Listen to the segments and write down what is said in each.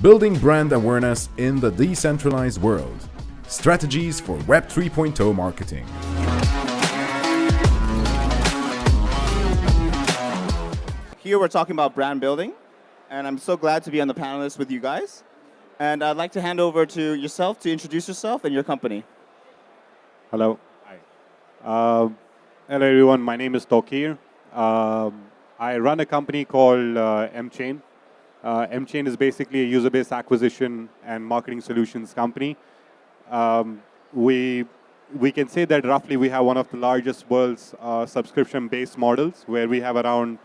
Building brand awareness in the decentralized world. Strategies for Web 3.0 marketing. Here we're talking about brand building, and I'm so glad to be on the panelists with you guys. And I'd like to hand over to yourself to introduce yourself and your company. Hello. Hi. Hello, everyone. My name is Towqeer. I run a company called Emchain. Emchain is basically a user-based acquisition and marketing solutions company. We can say that roughly we have one of the largest world's subscription-based models, where we have around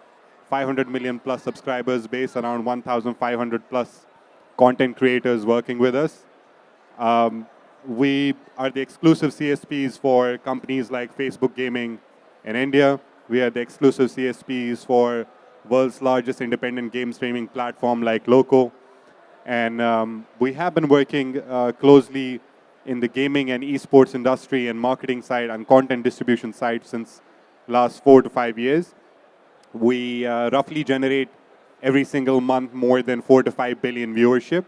500 million plus subscribers based around 1,500 plus content creators working with us. We are the exclusive CSPs for companies like Facebook Gaming in India. We are the exclusive CSPs for world's largest independent game streaming platform like Loco. And we have been working closely in the gaming and esports industry and marketing side and content distribution side since last 4 to 5 years. We roughly generate every single month more than 4 to 5 billion viewership.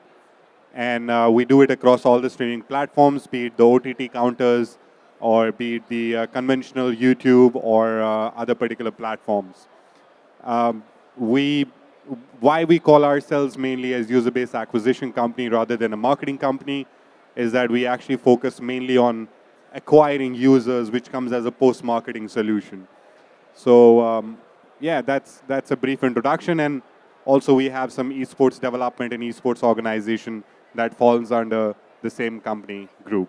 And we do it across all the streaming platforms, be it the OTT counters or be it the conventional YouTube or other particular platforms. Why we call ourselves mainly as user-based acquisition company rather than a marketing company is that we actually focus mainly on acquiring users, which comes as a post-marketing solution. So yeah, that's a brief introduction. And also we have some esports development and esports organization that falls under the same company group.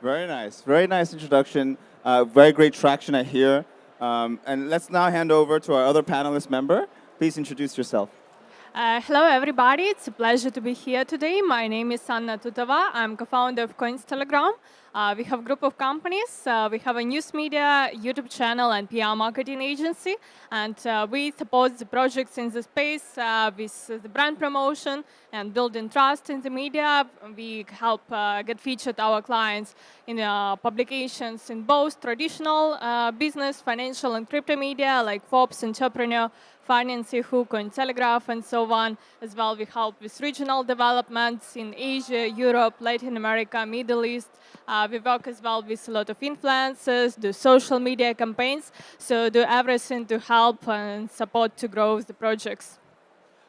Very nice introduction. Very great traction I hear. And let's now hand over to our other panelist member. Please introduce yourself. Hello, everybody. It's a pleasure to be here today. My name is Anna Tutova. I'm co-founder of Coinstelegram. We have a group of companies. We have a news media, YouTube channel, and PR marketing agency. And we support the projects in the space with the brand promotion and building trust in the media. We help get featured our clients in publications in both traditional business, financial, and crypto media like Forbes, Entrepreneur, Finance, Yahoo, Cointelegraph, and so on. As well, we help with regional developments in Asia, Europe, Latin America, Middle East. We work as well with a lot of influencers, do social media campaigns, so do everything to help and support to grow the projects.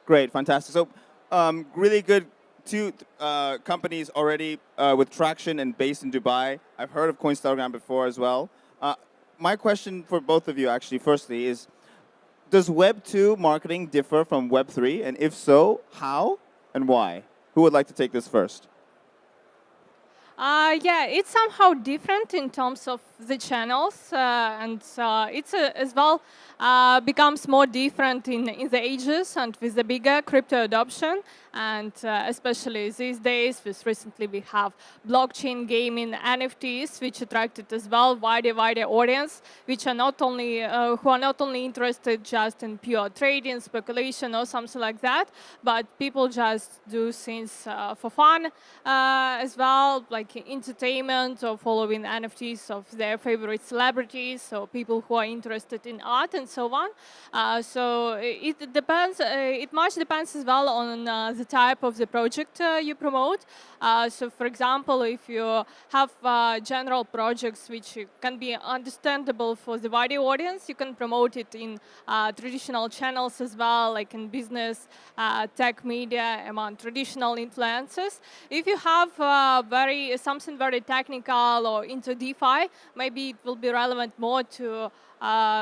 Great, fantastic. So really good two companies already with traction and based in Dubai. I've heard of Coinstelegram before as well. My question for both of you actually, firstly, is does Web 2 marketing differ from Web 3? And if so, how and why? Who would like to take this first? Yeah, it's somehow different in terms of the channels, and it's as well becomes more different in the ages and with the bigger crypto adoption, and especially these days, with recently we have blockchain gaming, NFTs, which attracted as well wider audience, which are not only who are not only interested just in pure trading, speculation, or something like that, but people just do things for fun as well, like entertainment or following NFTs of their favorite celebrities or people who are interested in art and so on. So it depends. It much depends as well on the type of the project you promote. So for example, if you have general projects which can be understandable for the wider audience, you can promote it in traditional channels as well, like in business, tech media, among traditional influencers. If you have something very technical or into DeFi, maybe it will be relevant more to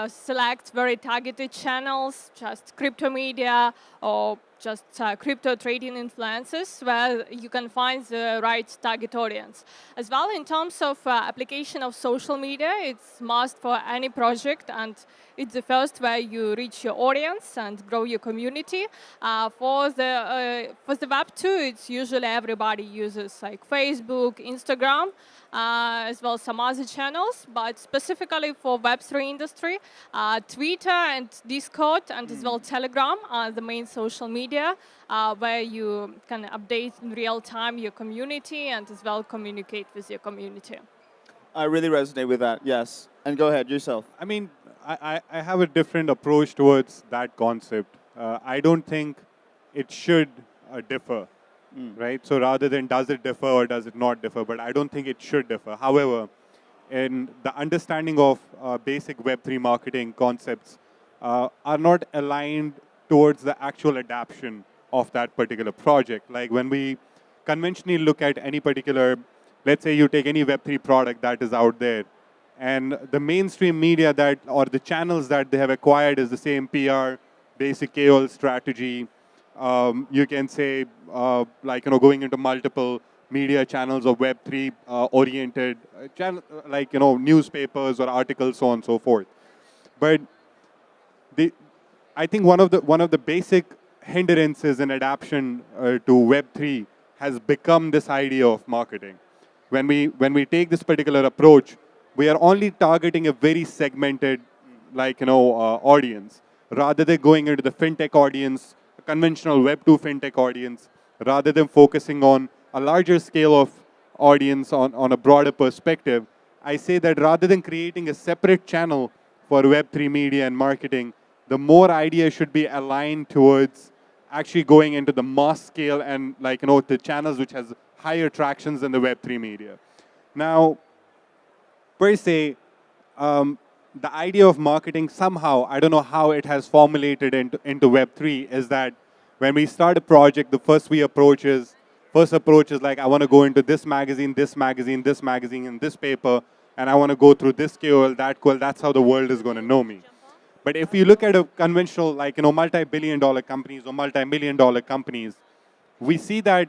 select very targeted channels, just crypto media or just crypto trading influencers where you can find the right target audience. As well, in terms of application of social media, it's must for any project, and it's the first where you reach your audience and grow your community. For the Web 2, it's usually everybody uses like Facebook, Instagram, as well as some other channels, but specifically for Web 3 industry, Twitter and Discord and as well Telegram are the main social media where you can update in real time your community and as well communicate with your community. I really resonate with that, yes. And go ahead, yourself. I mean, I have a different approach towards that concept. I don't think it should differ. right? So rather than does it differ or does it not differ, but I don't think it should differ. However, in the understanding of basic Web3 marketing concepts are not aligned towards the actual adaptation of that particular project. Like when we conventionally look at any particular, let's say you take any Web3 product that is out there, and the mainstream media that, or the channels that they have acquired is the same PR, basic KOL strategy. You can say, going into multiple media channels of Web3 oriented channel, newspapers or articles, so on and so forth. But I think one of the basic hindrances in adaptation to Web3 has become this idea of marketing. When we take this particular approach, we are only targeting a very segmented, audience, rather than going into the fintech audience, a conventional Web2 fintech audience, rather than focusing on a larger scale of audience on a broader perspective. I say that rather than creating a separate channel for Web3 media and marketing, the more idea should be aligned towards actually going into the mass scale and the channels which has higher tractions than the Web3 media. Now, per se, the idea of marketing somehow, I don't know how it has formulated into Web3, is that when we start a project, the first approach is like, I want to go into this magazine, and this paper, and I want to go through this KOL, that KOL. That's how the world is going to know me. But if you look at a conventional, multi-billion-dollar companies or multi-million-dollar companies, we see that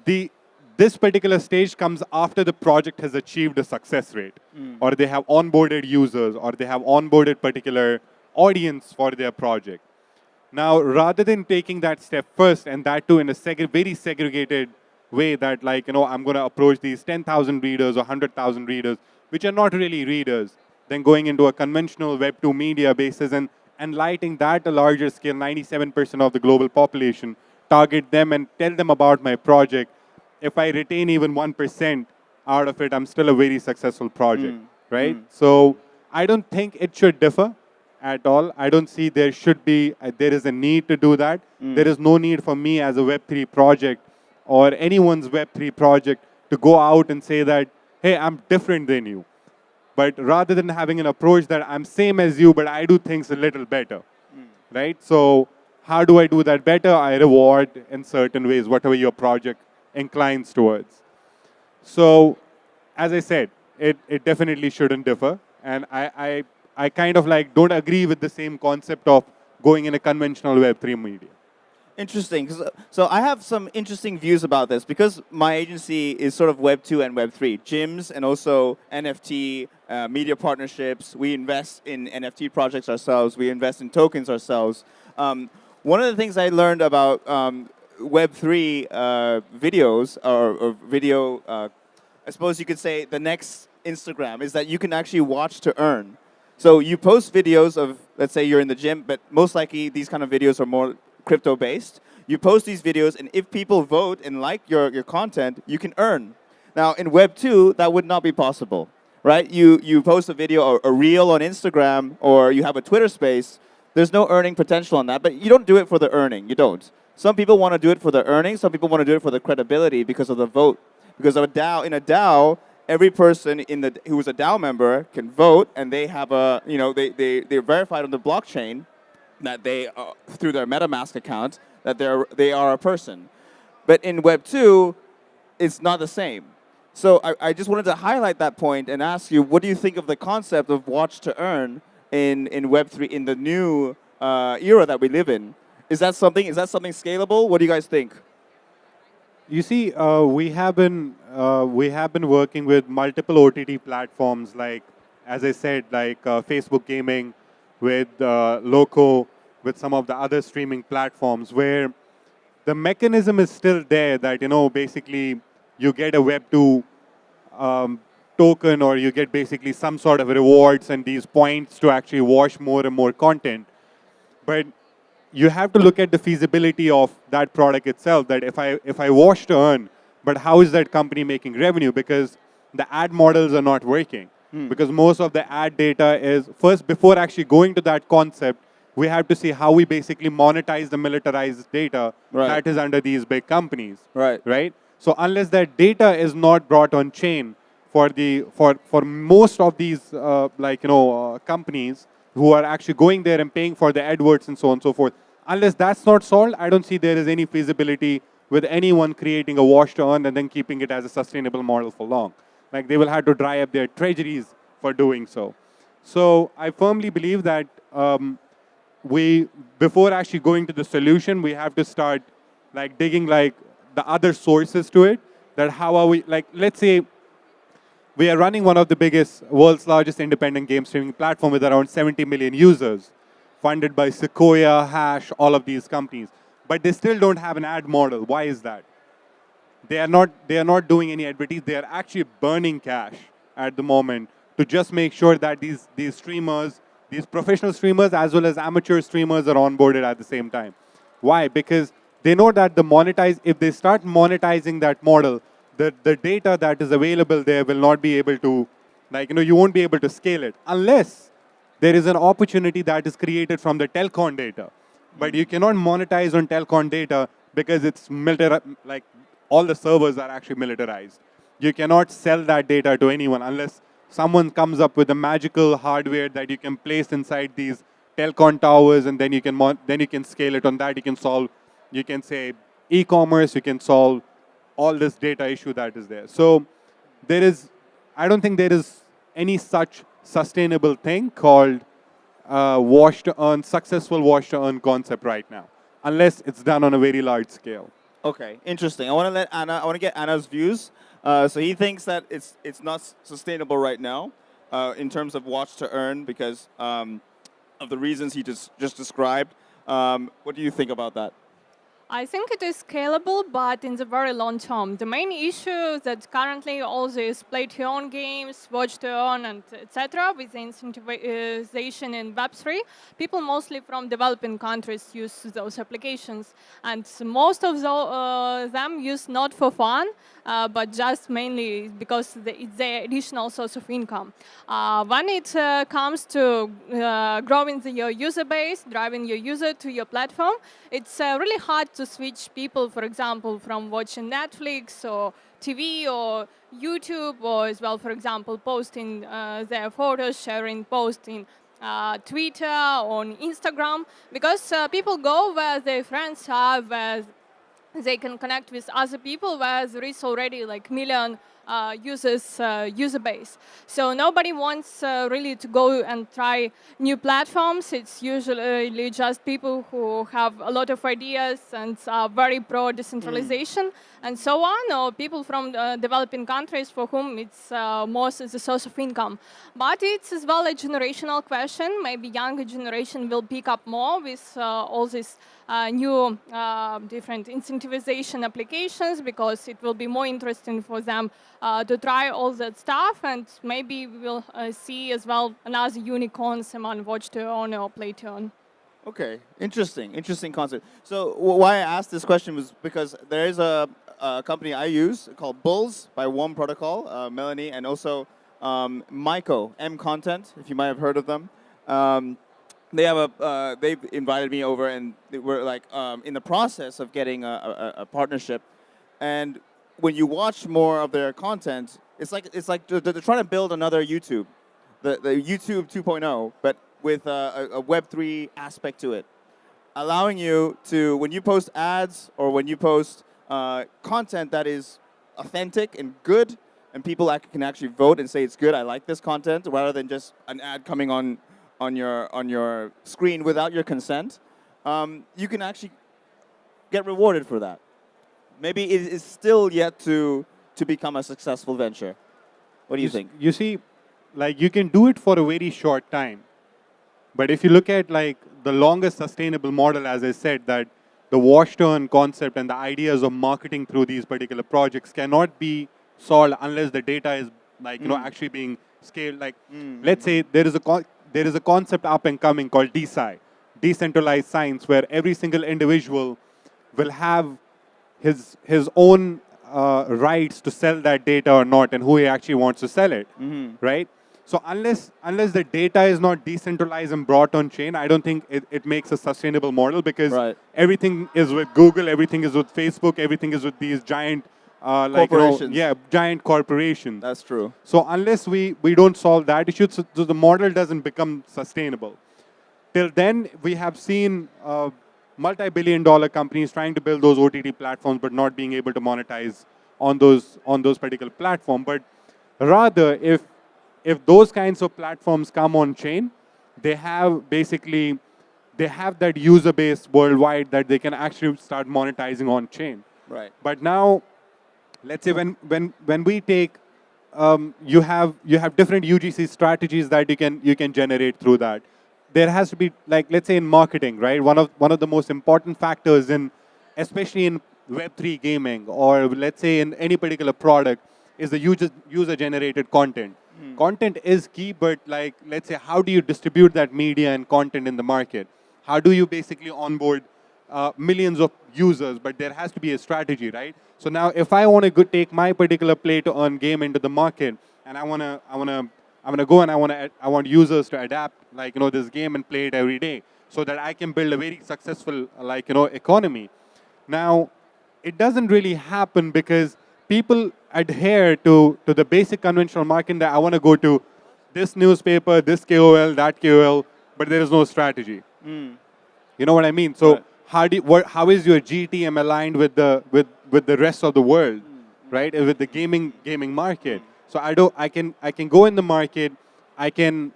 this particular stage comes after the project has achieved a success rate, or they have onboarded users, or they have onboarded particular audience for their project. Now, rather than taking that step first, and that too in a very segregated way, that I'm going to approach these 10,000 readers or 100,000 readers, which are not really readers, then going into a conventional Web2 media basis and lighting that a larger scale, 97% of the global population, target them and tell them about my project. If I retain even 1% out of it, I'm still a very successful project, right? So I don't think it should differ at all. I don't see there is a need to do that. There is no need for me as a Web3 project or anyone's Web3 project to go out and say that, hey, I'm different than you. But rather than having an approach that I'm same as you, but I do things a little better, right? So how do I do that better? I reward in certain ways, whatever your project inclines towards. So, as I said, it definitely shouldn't differ. And I kind of don't agree with the same concept of going in a conventional Web3 media. Interesting. So I have some interesting views about this because my agency is sort of Web2 and Web3, gyms and also NFT, media partnerships. We invest in NFT projects ourselves. We invest in tokens ourselves. One of the things I learned about Web3 videos or video, I suppose you could say the next Instagram, is that you can actually watch to earn. So you post videos of, let's say you're in the gym, but most likely these kind of videos are more crypto-based. You post these videos, and if people vote and like your content, you can earn. Now, in Web2, that would not be possible, right? You post a video or a reel on Instagram, or you have a Twitter space, there's no earning potential on that, but you don't do it for the earning. You don't. Some people want to do it for the earning. Some people want to do it for the credibility because of the vote. Because of a DAO, in a DAO, every person who is a DAO member can vote, and they have they're verified on the blockchain that they through their MetaMask account that they are a person. But in Web2, it's not the same. So I just wanted to highlight that point and ask you, what do you think of the concept of watch to earn in Web3 in the new era that we live in? Is that something scalable? What do you guys think? You see, we have been working with multiple OTT platforms, like, as I said, like Facebook Gaming, with Loco, with some of the other streaming platforms, where the mechanism is still there that, basically you get a Web2 token, or you get basically some sort of rewards and these points to actually watch more and more content. But you have to look at the feasibility of that product itself, that if I watch to earn, but how is that company making revenue? Because the ad models are not working. Because most of the ad data is, first, before actually going to that concept, we have to see how we basically monetize the militarized data Right. that is under these big companies. Right. Right? So unless that data is not brought on chain for most of these companies who are actually going there and paying for the AdWords and so on and so forth, unless that's not solved, I don't see there is any feasibility with anyone creating a wash to earn and then keeping it as a sustainable model for long. Like they will have to dry up their treasuries for doing so. So I firmly believe that before actually going to the solution, we have to start like digging like the other sources to it. That how are we, like, let's say we are running one of the biggest, world's largest independent game streaming platform with around 70 million users, funded by Sequoia, Hash, all of these companies. But they still don't have an ad model. Why is that? They are not doing any advertising. They are actually burning cash at the moment to just make sure that these streamers, these professional streamers as well as amateur streamers are onboarded at the same time. Why? Because they know that if they start monetizing that model, the data that is available there will not be able to, you won't be able to scale it unless there is an opportunity that is created from the telcon data. But you cannot monetize on telcon data because it's all the servers are actually militarized. You cannot sell that data to anyone unless someone comes up with a magical hardware that you can place inside these telcon towers, and then you can scale it on that. You can say e-commerce, you can solve all this data issue that is there. So I don't think there is any such sustainable thing called successful wash to earn concept right now, unless it's done on a very large scale. Okay, interesting. I want to get Anna's views. So he thinks that it's not sustainable right now in terms of watch to earn because of the reasons he just described. What do you think about that? I think it is scalable, but in the very long term. The main issue that currently all these play-to-earn games, watch-to-earn, and etc., with the incentivization in Web3, people mostly from developing countries use those applications. And most of them use not for fun, but just mainly because it's their additional source of income. When it comes to growing your user base, driving your user to your platform, it's really hard to switch people, for example, from watching Netflix or TV or YouTube, or as well, for example, posting their photos, sharing posts in Twitter, on Instagram, because people go where their friends are, where they can connect with other people, where there is already like million user base. So nobody wants really to go and try new platforms. It's usually just people who have a lot of ideas and are very pro decentralization and so on, or people from developing countries for whom it's most as a source of income. But it's as well a generational question. Maybe younger generation will pick up more with all these new different incentivization applications, because it will be more interesting for them to try all that stuff, and maybe we'll see as well another unicorns among watch to earn or play to earn. Okay, interesting concept. So why I asked this question was because there is a company I use called Bulls by One Protocol, Melanie, and also Myco, M Content, if you might have heard of them. They've invited me over, and we're like in the process of getting a partnership. And when you watch more of their content, it's like they're trying to build another YouTube, the YouTube 2.0, but with a Web3 aspect to it, allowing you to, when you post ads or when you post content that is authentic and good, and people can actually vote and say it's good, I like this content, rather than just an ad coming on your screen without your consent, you can actually get rewarded for that. Maybe it is still yet to become a successful venture. What do you think? You see, like, you can do it for a very short time. But if you look at like the longest sustainable model, as I said, that the wash to earn concept and the ideas of marketing through these particular projects cannot be solved unless the data is actually being scaled. Like, let's say there is a concept up and coming called DeSci, Decentralized Science, where every single individual will have his own rights to sell that data or not, and who he actually wants to sell it, right? So unless the data is not decentralized and brought on chain, I don't think it makes a sustainable model, because everything is with Google, everything is with Facebook, everything is with these giant corporations. Giant corporations. That's true. So unless we don't solve that issue, so the model doesn't become sustainable. Till then, we have seen multi-billion-dollar companies trying to build those OTT platforms, but not being able to monetize on those particular platforms. But rather, if those kinds of platforms come on chain, they have that user base worldwide that they can actually start monetizing on chain. Right. But now, let's say when we take, you have different UGC strategies that you can generate through that. There has to be, like, let's say in marketing, right? One of the most important factors especially in Web3 gaming, or let's say in any particular product, is the user generated content. Content is key, but like, let's say, how do you distribute that media and content in the market? How do you basically onboard millions of users? But there has to be a strategy, right? So now, if I want to take my particular play to earn game into the market, and I want to go and I want users to adapt, like, this game and play it every day, so that I can build a very successful, economy. Now, it doesn't really happen because people adhere to the basic conventional marketing that I want to go to this newspaper, this KOL, that KOL, but there is no strategy. You know what I mean? So how is your GTM aligned with the rest of the world, right? With the gaming market. So I can go in the market. I can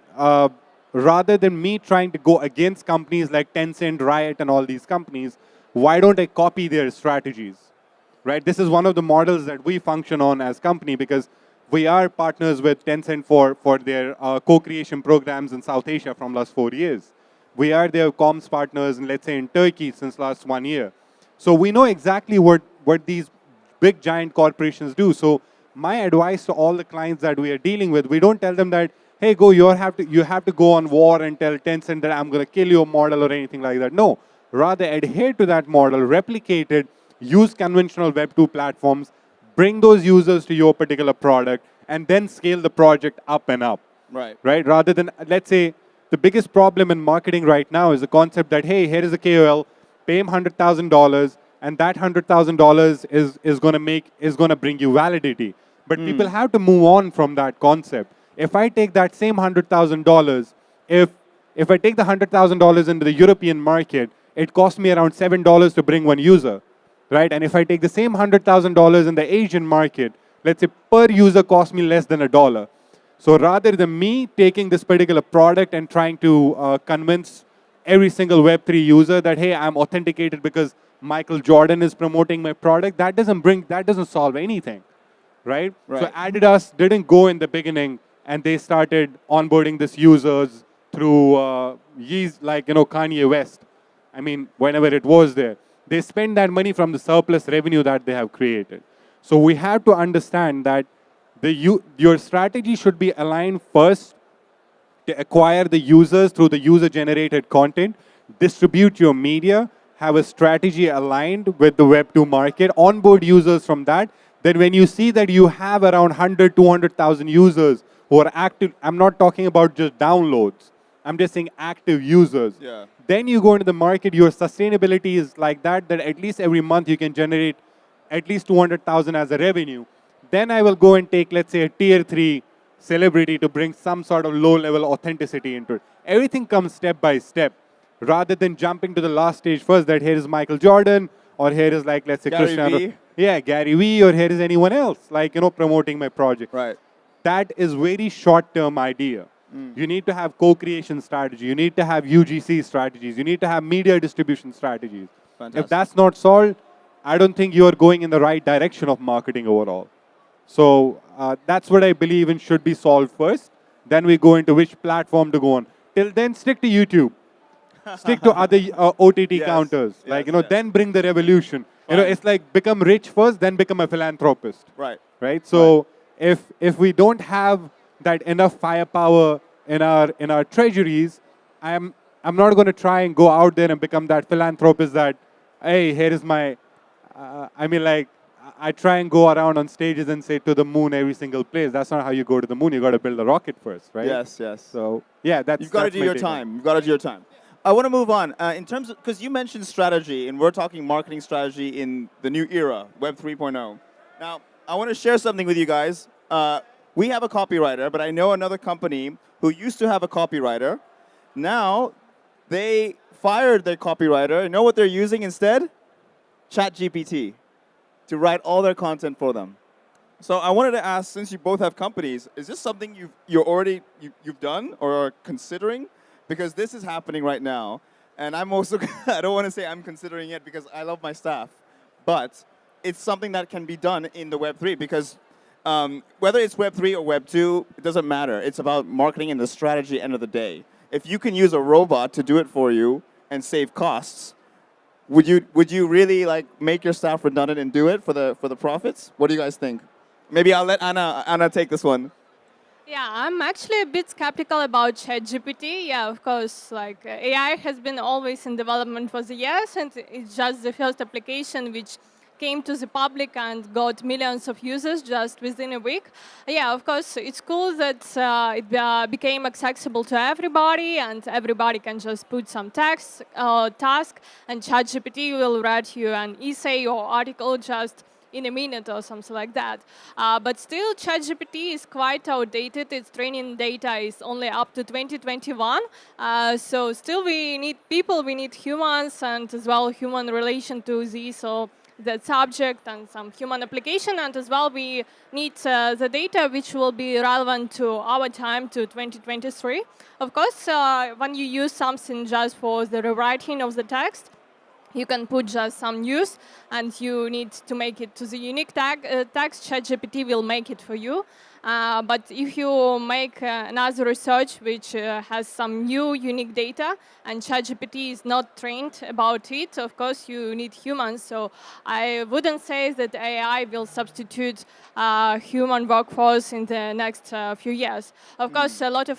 rather than me trying to go against companies like Tencent, Riot, and all these companies, why don't I copy their strategies? Right? This is one of the models that we function on as company, because we are partners with Tencent for their co-creation programs in South Asia from last 4 years. We are their comms partners, let's say in Turkey, since last 1 year. So we know exactly what these big giant corporations do. So my advice to all the clients that we are dealing with, we don't tell them that, hey, you have to go on war and tell Tencent that I'm going to kill your model or anything like that. No, rather adhere to that model, replicate it, use conventional Web2 platforms, bring those users to your particular product, and then scale the project up and up. Right. Right? Rather than, let's say, the biggest problem in marketing right now is the concept that, hey, here is a KOL, pay him $100,000, and that $100,000 is going to bring you validity. But people have to move on from that concept. If I take that same $100,000, if I take the $100,000 into the European market, it costs me around $7 to bring one user. Right? And if I take the same $100,000 in the Asian market, let's say per user costs me less than $1. So rather than me taking this particular product and trying to convince every single Web3 user that, hey, I'm authenticated because Michael Jordan is promoting my product, that doesn't solve anything. Right? So Adidas didn't go in the beginning and they started onboarding these users through Kanye West. I mean, whenever it was there. They spend that money from the surplus revenue that they have created. So we have to understand that your strategy should be aligned first to acquire the users through the user-generated content, distribute your media, have a strategy aligned with the Web2 market, onboard users from that. Then when you see that you have around 100, 200,000 users who are active, I'm not talking about just downloads. I'm just saying active users. Yeah. Then you go into the market, your sustainability is like that at least every month you can generate at least 200,000 as a revenue. Then I will go and take, let's say, a tier 3 celebrity to bring some sort of low-level authenticity into it. Everything comes step by step, rather than jumping to the last stage first, that here is Michael Jordan, or here is, like, let's say, Cristiano. Yeah, Gary Vee, or here is anyone else, like, promoting my project. Right. That is very short-term idea. You need to have co-creation strategy. You need to have UGC strategies. You need to have media distribution strategies. Fantastic. If that's not solved, I don't think you are going in the right direction of marketing overall. So that's what I believe in should be solved first. Then we go into which platform to go on. Till then, stick to YouTube. Stick to other OTT counters. Then bring the revolution. It's like become rich first, then become a philanthropist. Right? So if we don't have that enough firepower in our treasuries, I'm not going to try and go out there and become that philanthropist that, hey, here is my, I try and go around on stages and say to the moon every single place. That's not how you go to the moon. You got to build a rocket first, right? Yes, yes. So yeah, You've got to do your time. You've got to do your time. I want to move on. In terms of, because you mentioned strategy, and we're talking marketing strategy in the new era, Web 3.0. Now, I want to share something with you guys. We have a copywriter, but I know another company who used to have a copywriter. Now, they fired their copywriter. You know what they're using instead? ChatGPT to write all their content for them. So I wanted to ask, since you both have companies, is this something you've done or are considering? Because this is happening right now, and I'm also I don't want to say I'm considering it because I love my staff, but it's something that can be done in the Web3 because whether it's Web3 or Web2, it doesn't matter. It's about marketing and the strategy end of the day. If you can use a robot to do it for you and save costs, would you really like make your staff redundant and do it for the profits? What do you guys think? Maybe I'll let Anna take this one. Yeah, I'm actually a bit skeptical about ChatGPT. Yeah, of course, like AI has been always in development for the years, and it's just the first application which came to the public and got millions of users just within a week. Yeah, of course, it's cool that it became accessible to everybody, and everybody can just put some text task, and ChatGPT will write you an essay or article just in a minute or something like that. But still, ChatGPT is quite outdated. Its training data is only up to 2021. So still we need people, we need humans, and as well human relation to this, so that subject and some human application. And as well we need the data which will be relevant to our time, to 2023. Of course, when you use something just for the rewriting of the text, you can put just some news, and you need to make it to the unique text. ChatGPT will make it for you. But if you make another research which has some new unique data, and ChatGPT is not trained about it, of course you need humans. So I wouldn't say that AI will substitute human workforce in the next few years. Of course, a lot of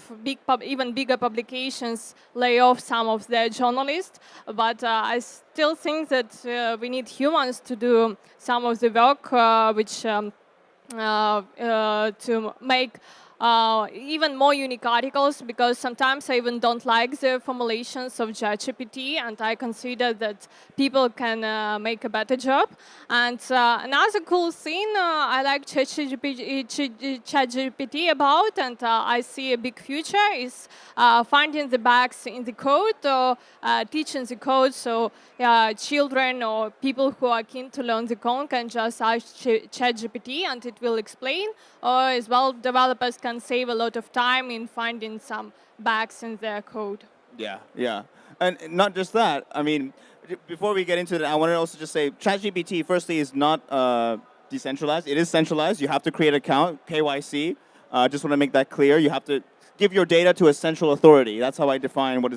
even bigger publications lay off some of their journalists, but I still think that we need humans to do some of the work which to make even more unique articles, because sometimes I even don't like the formulations of ChatGPT, and I consider that people can make a better job. And another cool thing I like ChatGPT about, and I see a big future, is finding the bugs in the code or teaching the code. So children or people who are keen to learn the code can just ask ChatGPT and it will explain. Or as well, developers can save a lot of time in finding some bugs in their code. Yeah, yeah. And not just that. I mean, before we get into that, I want to also just say ChatGPT, firstly, is not decentralized. It is centralized. You have to create an account, KYC. Just want to make that clear. You have to give your data to a central authority. That's how I define what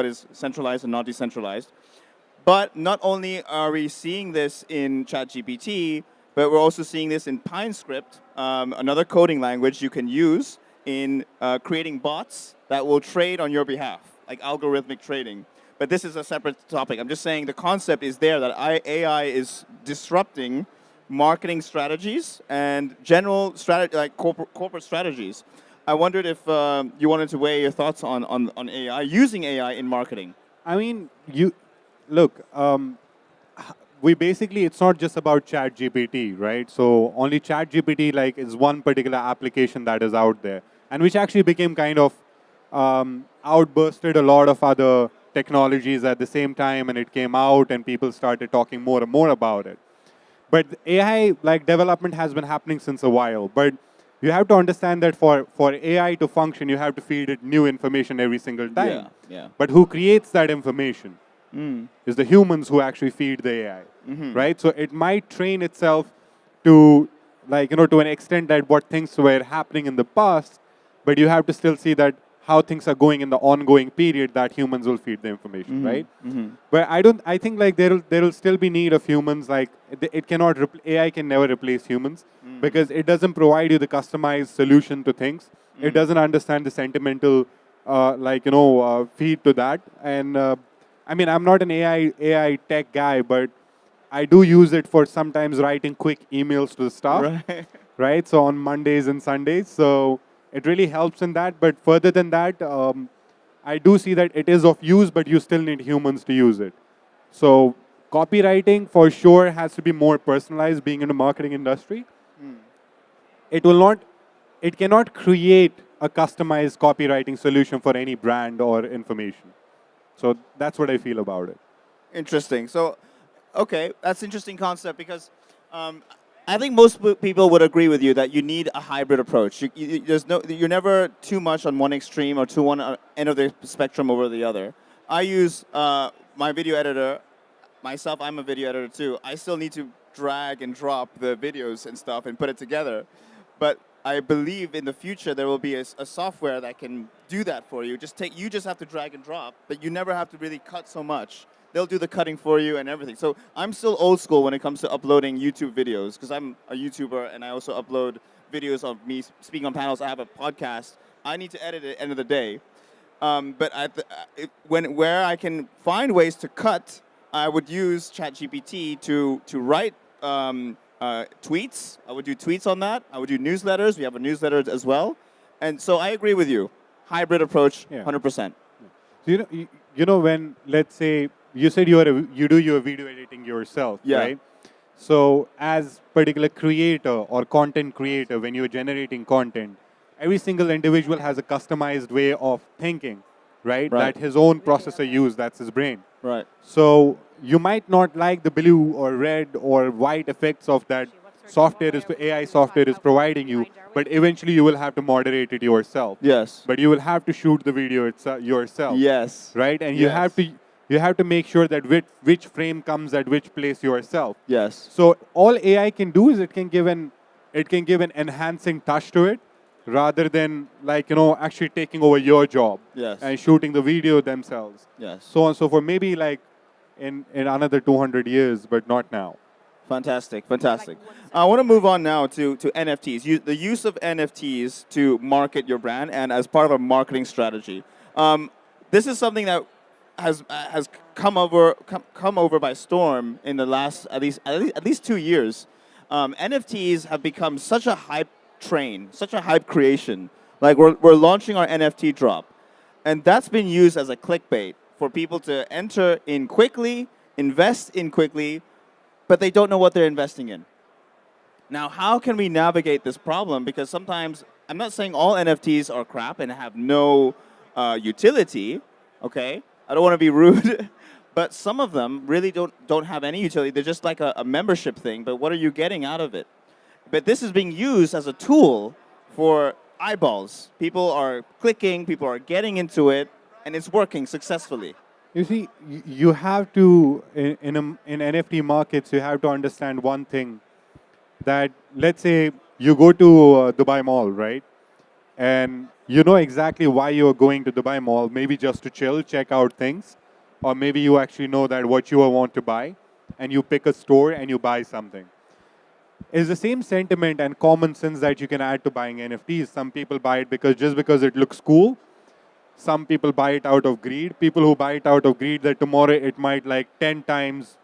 is centralized and not decentralized. But not only are we seeing this in ChatGPT, but we're also seeing this in PineScript, another coding language you can use in creating bots that will trade on your behalf, like algorithmic trading. But this is a separate topic. I'm just saying the concept is there that AI is disrupting marketing strategies and general strategy, like corporate strategies. I wondered if you wanted to weigh your thoughts on AI, using AI in marketing. I mean, look, we basically, it's not just about ChatGPT, right? So only ChatGPT is one particular application that is out there, and which actually became kind of outbursted a lot of other technologies at the same time, and it came out and people started talking more and more about it. But AI development has been happening since a while, but you have to understand that for AI to function, you have to feed it new information every single time. Yeah. But who creates that information? Is the humans who actually feed the AI, right? So it might train itself to, to an extent that what things were happening in the past, but you have to still see that how things are going in the ongoing period that humans will feed the information, right? But I think there will still be need of humans. It cannot AI can never replace humans because it doesn't provide you the customized solution to things. It doesn't understand the sentimental feed to that. And I mean, I'm not an AI tech guy, but I do use it for sometimes writing quick emails to the staff, Right. right? So on Mondays and Sundays. So it really helps in that. But further than that, I do see that it is of use, but you still need humans to use it. So copywriting for sure has to be more personalized, being in the marketing industry. It will not, it cannot create a customized copywriting solution for any brand or information. So that's what I feel about it. Interesting. So, okay, that's an interesting concept because I think most people would agree with you that you need a hybrid approach. You're never too much on one extreme or to one end of the spectrum over the other. I use my video editor. Myself, I'm a video editor too. I still need to drag and drop the videos and stuff and put it together. But I believe in the future there will be a software that can do that for you. You just have to drag and drop, but you never have to really cut so much. They'll do the cutting for you and everything. So I'm still old school when it comes to uploading YouTube videos because I'm a YouTuber and I also upload videos of me speaking on panels. I have a podcast. I need to edit it at the end of the day. But where I can find ways to cut, I would use ChatGPT to write tweets. I would do tweets on that. I would do newsletters. We have a newsletter as well. And so I agree with you. Hybrid approach, 100%. So you know when, let's say, you said you do your video editing yourself, right? So as particular creator or content creator, when you're generating content, every single individual has a customized way of thinking, right? That his own processor uses, that's his brain. Right. So you might not like the blue or red or white effects of that AI software is providing you, but eventually you will have to moderate it yourself. Yes. But you will have to shoot the video yourself. Yes. Right? And you have to make sure that which frame comes at which place yourself. Yes. So all AI can do is it can give an enhancing touch to it, rather than actually taking over your job and shooting the video themselves. Yes. So on and so forth. Maybe like in another 200 years, but not now. Fantastic, fantastic. I want to move on now to NFTs. The use of NFTs to market your brand and as part of a marketing strategy. This is something that has come over by storm in the last at least 2 years. NFTs have become such a hype train, such a hype creation. Like we're launching our NFT drop, and that's been used as a clickbait for people to enter in quickly, invest in quickly, but they don't know what they're investing in. Now, how can we navigate this problem? Because sometimes, I'm not saying all NFTs are crap and have no utility, okay? I don't want to be rude, but some of them really don't have any utility. They're just like a membership thing, but what are you getting out of it? But this is being used as a tool for eyeballs. People are clicking, people are getting into it, and it's working successfully. You see, you have to, in NFT markets, you have to understand one thing, that let's say you go to Dubai Mall, right? And you know exactly why you're going to Dubai Mall, maybe just to chill, check out things, or maybe you actually know that what you want to buy, and you pick a store and you buy something. It's the same sentiment and common sense that you can add to buying NFTs. Some people buy it just because it looks cool. Some people buy it out of greed. People who buy it out of greed, that tomorrow it might 10 times,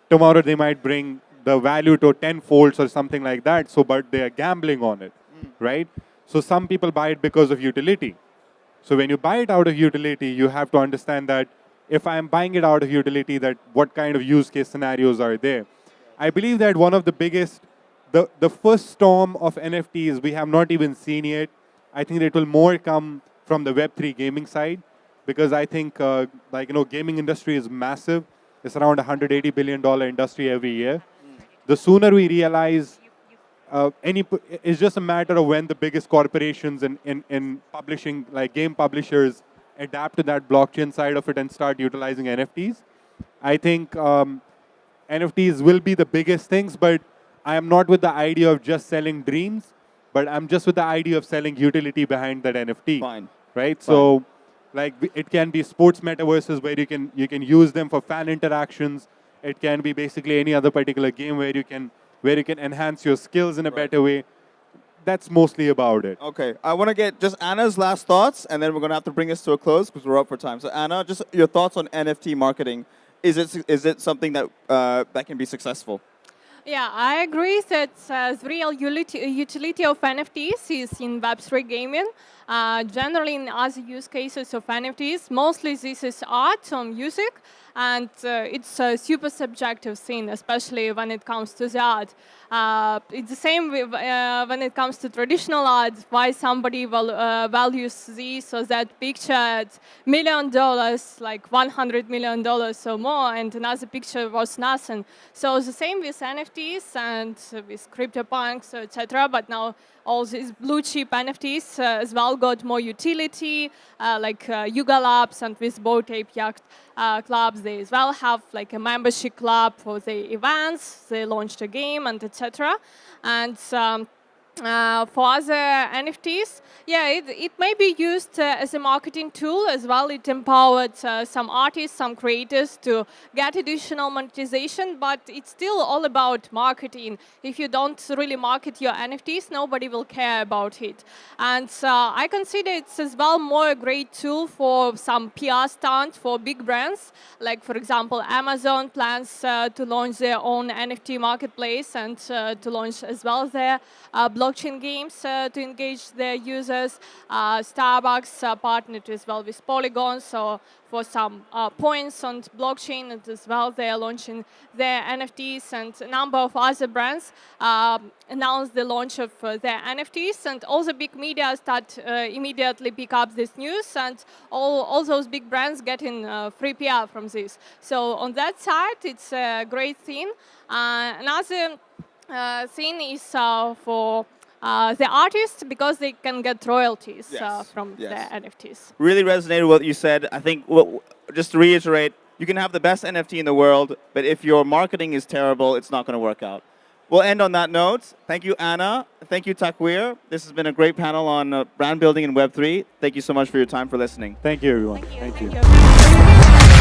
tomorrow they might bring the value to 10 folds or something like that. So, but they are gambling on it, right? So some people buy it because of utility. So when you buy it out of utility, you have to understand that if I'm buying it out of utility, that what kind of use case scenarios are there. I believe that one of the biggest, the first storm of NFTs we have not even seen yet. I think it will more come from the Web3 gaming side, because I think gaming industry is massive. It's around $180 billion industry every year. The sooner we realize, it's just a matter of when the biggest corporations in publishing, like game publishers, adapt to that blockchain side of it and start utilizing NFTs. I think NFTs will be the biggest things, but I am not with the idea of just selling dreams, but I'm just with the idea of selling utility behind that NFT. Fine. Right? Fine. So, like it can be sports metaverses where you can use them for fan interactions. It can be basically any other particular game where you can enhance your skills in a better way. That's mostly about it. Okay, I want to get just Anna's last thoughts, and then we're going to have to bring this to a close because we're up for time. So Anna, just your thoughts on NFT marketing is it something that that can be successful? Yeah, I agree that the real utility of NFTs is in Web3 gaming. Generally, in other use cases of NFTs, mostly this is art or music, and it's a super subjective thing, especially when it comes to the art. It's the same when it comes to traditional art, why somebody values this or that picture at $1 million, like $100 million or more, and another picture was nothing. So the same with NFTs and with CryptoPunks, etc. But now all these blue chip NFTs as well got more utility, like Yuga Labs and with Boat Ape Yacht clubs, they as well have like a membership club for the events. They launched a game and etc. And for other NFTs, yeah, it may be used as a marketing tool as well. It empowered some artists, some creators to get additional monetization, but it's still all about marketing. If you don't really market your NFTs, nobody will care about it. And I consider it's as well more a great tool for some PR stunt for big brands. Like, for example, Amazon plans to launch their own NFT marketplace and to launch as well their blockchain games to engage their users. Starbucks partnered as well with Polygon, so for some points on blockchain, and as well they are launching their NFTs, and a number of other brands announced the launch of their NFTs, and all the big media start immediately pick up this news, and all those big brands getting free PR from this. So on that side, it's a great thing. Another thing is for the artists, because they can get royalties from their NFTs. Really resonated with what you said. I think, just to reiterate, you can have the best NFT in the world, but if your marketing is terrible, it's not going to work out. We'll end on that note. Thank you, Anna. Thank you, Towqeer. This has been a great panel on brand building in Web3. Thank you so much for your time, for listening. Thank you, everyone. Thank you.